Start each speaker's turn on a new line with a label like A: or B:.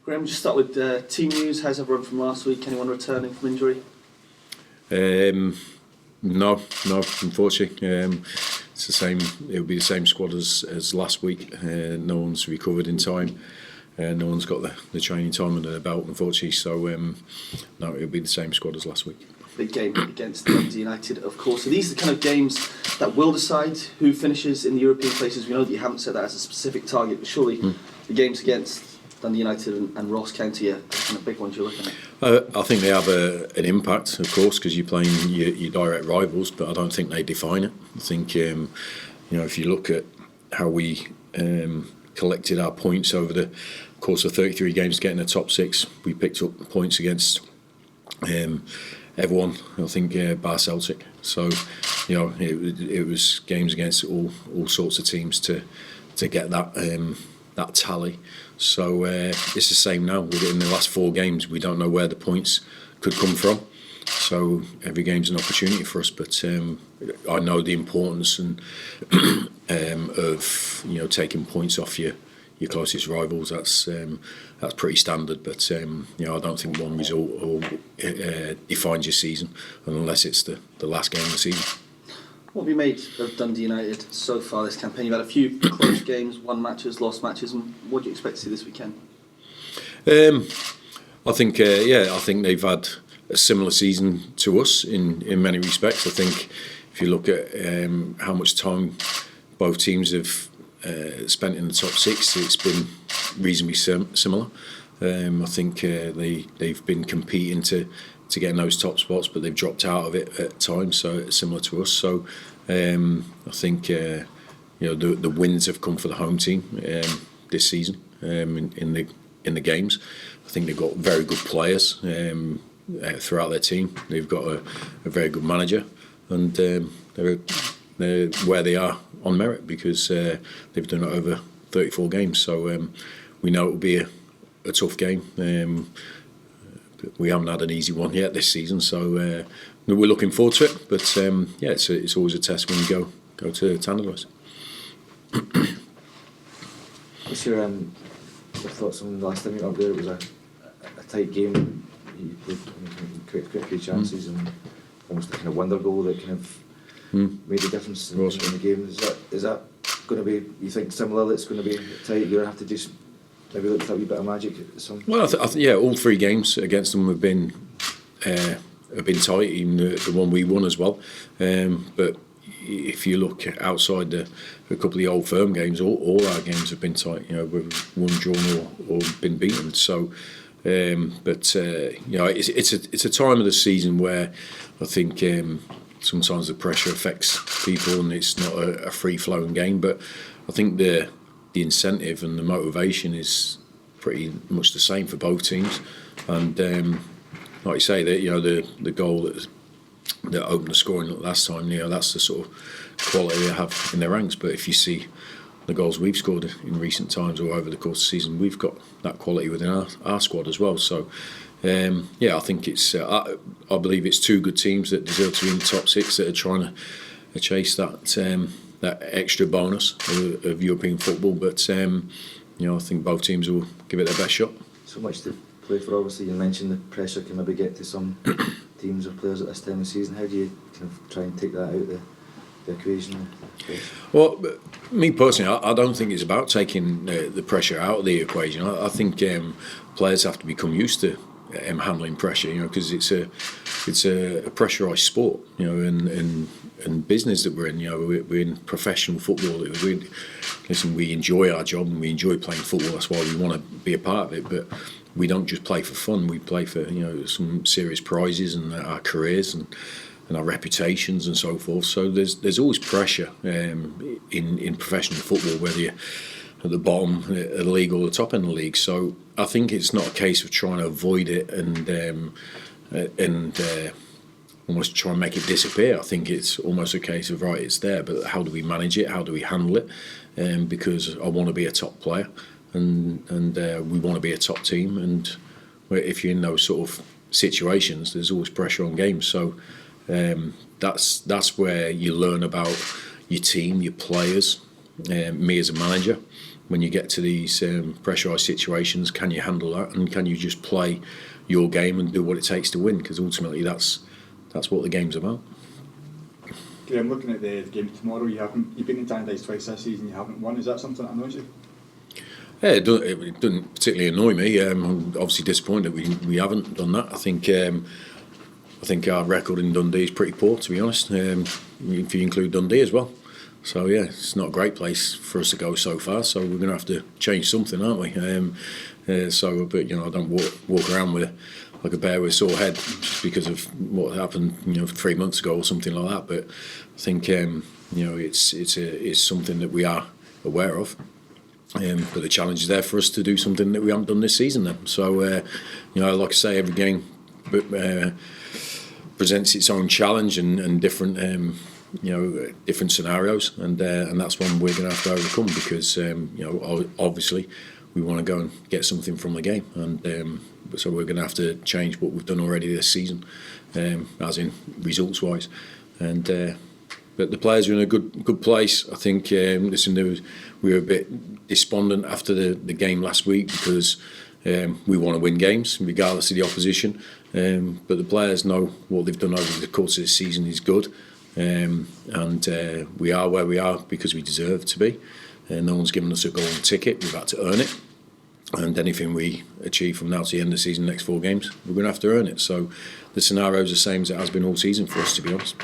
A: Graham, just start with team news. How's everyone from last week? Anyone returning from injury?
B: No, unfortunately. It's the same. It'll be the same squad as last week. No one's recovered in time. No one's got the training time under their belt, unfortunately. So no, it'll be the same squad as last week.
A: Big game against Dundee United, of course. So these are the kind of games that will decide who finishes in the European places. We know that you haven't set that as a specific target, but surely the games against Dundee United and Ross County are kind of big ones you're looking at.
B: I think they have an impact, of course, because you're playing your direct rivals, but I don't think they define it. I think if you look at how we collected our points over the course of 33 games to get in the top six, we picked up points against everyone. I think bar Celtic. So it was games against all sorts of teams to get that tally. So it's the same now. In the last 4 games, we don't know where the points could come from. So every game's an opportunity for us. But I know the importance of taking points off your closest rivals. That's pretty standard. But I don't think one result defines your season unless it's the last game of the season.
A: What have you made of Dundee United so far this campaign? You've had a few close games, won matches, lost matches, and what do you expect to see this weekend?
B: I think they've had a similar season to us in many respects. I think if you look at how much time both teams have spent in the top 6, it's been reasonably similar. I think they've been competing to get in those top spots, but they've dropped out of it at times, so it's similar to us. So I think the wins have come for the home team this season in the games. I think they've got very good players throughout their team. They've got a very good manager, and they're where they are on merit because they've done it over 34 games. So we know it will be a tough game. We haven't had an easy one yet this season, so we're looking forward to it. But it's always a test when you go to Tannadice.
C: What's your thoughts on the last time you were up there? It was a tight game. You played quite a few chances and almost a kind of wonder goal that kind of made a difference in the game. Is that going to be, you think, similar? It's going to be tight. You're going to have to just maybe look for a wee bit of magic at some.
B: Well, I think all 3 games against them have been tight. Even the one we won as well. But if you look outside a couple of the old firm games, all our games have been tight. We've won, drawn, or been beaten. So, it's a time of the season where I think sometimes the pressure affects people, and it's not a free-flowing game. But I think the incentive and the motivation is pretty much the same for both teams. And like you say, the goal that opened the scoring last time, that's the sort of quality they have in their ranks. But if you see the goals we've scored in recent times or over the course of the season, we've got that quality within our squad as well. So I think it's I believe it's 2 good teams that deserve to be in the top 6 that are trying to chase that extra bonus of European football. But I think both teams will give it their best shot.
C: So much to play for. Obviously, you mentioned the pressure can maybe get to some teams or players at this time of season. How do you kind of try and take that out of the equation?
B: Well, me personally, I don't think it's about taking the pressure out of the equation. I think players have to become used to handling pressure, because it's a pressurised sport, and business that we're in. We're in professional football. We enjoy our job and we enjoy playing football. That's why we want to be a part of it. But we don't just play for fun. We play for some serious prizes and our careers and our reputations and so forth. So there's always pressure in professional football, whether you're at the bottom of the league or the top end of the league. So I think it's not a case of trying to avoid it and almost try and make it disappear. I think it's almost a case of, right, it's there, but how do we manage it? How do we handle it? Because I want to be a top player and we want to be a top team. And if you're in those sort of situations, there's always pressure on games. So that's where you learn about your team, your players, me as a manager, when you get to these pressurised situations, can you handle that, and can you just play your game and do what it takes to win? Because ultimately, that's what the game's about.
D: Graham, looking at the game tomorrow, you've been in Dundee twice this season, you haven't won. Is that something that annoys you?
B: Yeah, it doesn't particularly annoy me. I'm obviously disappointed we haven't done that. I think our record in Dundee is pretty poor, to be honest, if you include Dundee as well. So yeah, it's not a great place for us to go so far. So we're going to have to change something, aren't we? But I don't walk around with like a bear with a sore head just because of what happened, 3 months ago or something like that. But I think it's something that we are aware of. But the challenge is there for us to do something that we haven't done this season. Then, so like I say, every game presents its own challenge and different. Different scenarios, and that's one we're going to have to overcome because obviously we want to go and get something from the game, and so we're going to have to change what we've done already this season, as in results wise, and but the players are in a good place. I think. We were a bit despondent after the game last week because we want to win games regardless of the opposition, but the players know what they've done over the course of the season is good. And we are where we are because we deserve to be. No one's given us a golden ticket. We've had to earn it. And anything we achieve from now to the end of the season, next 4 games, we're going to have to earn it. So the scenario is the same as it has been all season for us, to be honest.